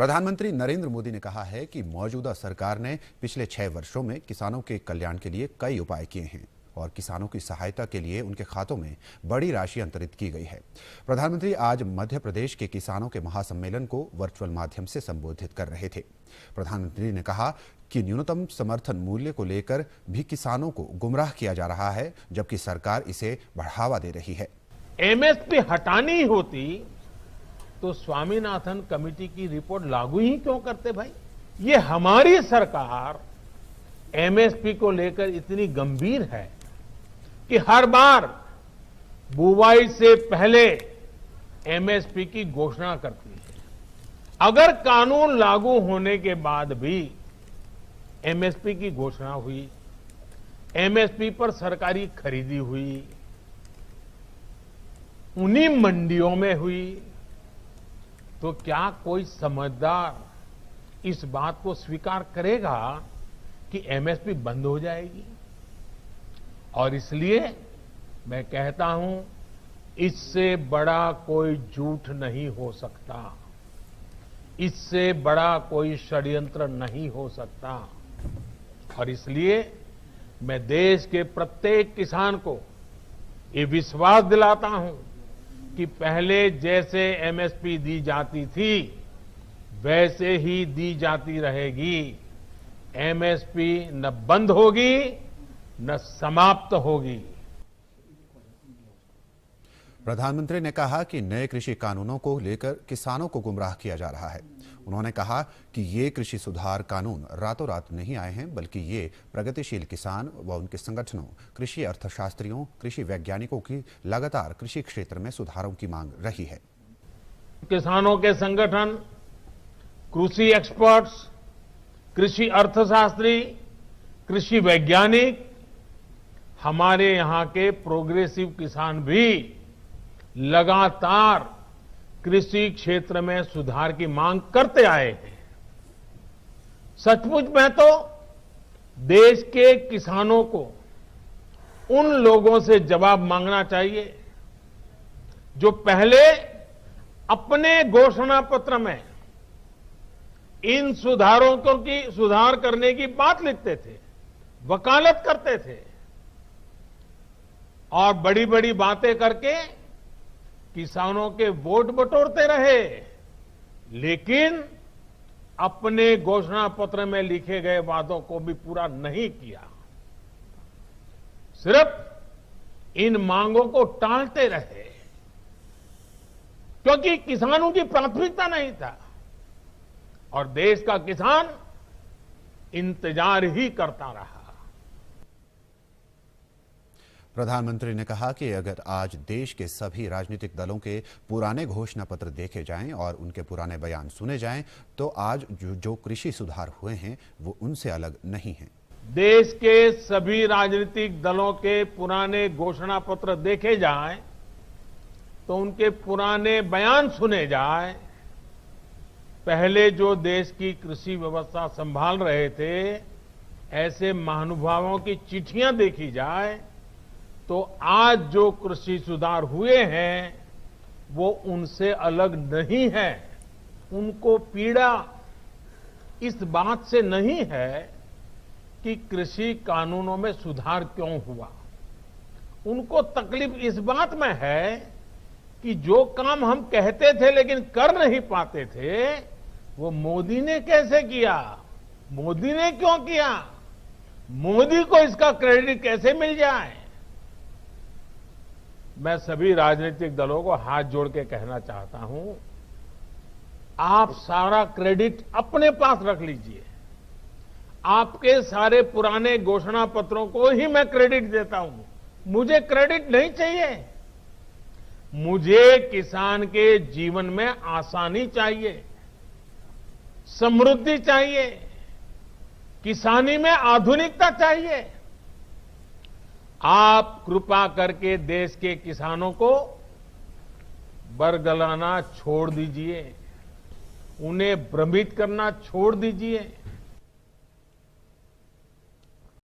प्रधानमंत्री नरेंद्र मोदी ने कहा है कि मौजूदा सरकार ने पिछले 6 वर्षों में किसानों के कल्याण के लिए कई उपाय किए हैं और किसानों की सहायता के लिए उनके खातों में बड़ी राशि अंतरित की गई है। प्रधानमंत्री आज मध्य प्रदेश के किसानों के महासम्मेलन को वर्चुअल माध्यम से संबोधित कर रहे थे। प्रधानमंत्री ने कहा कि न्यूनतम समर्थन मूल्य को लेकर भी किसानों को गुमराह किया जा रहा है, जबकि सरकार इसे बढ़ावा दे रही है। एमएसपी हटानी होती तो स्वामीनाथन कमेटी की रिपोर्ट लागू ही क्यों करते भाई? ये हमारी सरकार एमएसपी को लेकर इतनी गंभीर है कि हर बार बुवाई से पहले एमएसपी की घोषणा करती है। अगर कानून लागू होने के बाद भी एमएसपी की घोषणा हुई, एमएसपी पर सरकारी खरीदी हुई, उन्हीं मंडियों में हुई, तो क्या कोई समझदार इस बात को स्वीकार करेगा कि एमएसपी बंद हो जाएगी? और इसलिए मैं कहता हूं, इससे बड़ा कोई झूठ नहीं हो सकता, इससे बड़ा कोई षड्यंत्र नहीं हो सकता। और इसलिए मैं देश के प्रत्येक किसान को ये विश्वास दिलाता हूं कि पहले जैसे एमएसपी दी जाती थी वैसे ही दी जाती रहेगी। एमएसपी न बंद होगी न समाप्त होगी। प्रधानमंत्री ने कहा कि नए कृषि कानूनों को लेकर किसानों को गुमराह किया जा रहा है। उन्होंने कहा कि ये कृषि सुधार कानून रातों रात नहीं आए हैं, बल्कि ये प्रगतिशील किसान व उनके संगठनों, कृषि अर्थशास्त्रियों, कृषि वैज्ञानिकों की लगातार कृषि क्षेत्र में सुधारों की मांग रही है। किसानों के संगठन, कृषि एक्सपर्ट्स, कृषि अर्थशास्त्री, कृषि वैज्ञानिक, हमारे यहां के प्रोग्रेसिव किसान भी लगातार कृषि क्षेत्र में सुधार की मांग करते आए हैं। सचमुच में तो देश के किसानों को उन लोगों से जवाब मांगना चाहिए जो पहले अपने घोषणा पत्र में इन सुधार करने की बात लिखते थे, वकालत करते थे और बड़ी बड़ी बातें करके किसानों के वोट बटोरते रहे, लेकिन अपने घोषणा पत्र में लिखे गए वादों को भी पूरा नहीं किया। सिर्फ इन मांगों को टालते रहे क्योंकि किसानों की प्राथमिकता नहीं था और देश का किसान इंतजार ही करता रहा। प्रधानमंत्री ने कहा कि अगर आज देश के सभी राजनीतिक दलों के पुराने घोषणा पत्र देखे जाएं और उनके पुराने बयान सुने जाएं, तो आज जो कृषि सुधार हुए हैं वो उनसे अलग नहीं हैं। देश के सभी राजनीतिक दलों के पुराने घोषणा पत्र देखे जाएं तो उनके पुराने बयान सुने जाएं, पहले जो देश की कृषि व्यवस्था संभाल रहे थे ऐसे महानुभावों की चिट्ठियां देखी जाए, तो आज जो कृषि सुधार हुए हैं वो उनसे अलग नहीं है। उनको पीड़ा इस बात से नहीं है कि कृषि कानूनों में सुधार क्यों हुआ, उनको तकलीफ इस बात में है कि जो काम हम कहते थे लेकिन कर नहीं पाते थे वो मोदी ने कैसे किया, मोदी ने क्यों किया, मोदी को इसका क्रेडिट कैसे मिल जाए। मैं सभी राजनीतिक दलों को हाथ जोड़ के कहना चाहता हूं, आप सारा क्रेडिट अपने पास रख लीजिए। आपके सारे पुराने घोषणा पत्रों को ही मैं क्रेडिट देता हूं, मुझे क्रेडिट नहीं चाहिए। मुझे किसान के जीवन में आसानी चाहिए, समृद्धि चाहिए, किसानी में आधुनिकता चाहिए। आप कृपा करके देश के किसानों को बरगलाना छोड़ दीजिए, उन्हें भ्रमित करना छोड़ दीजिए।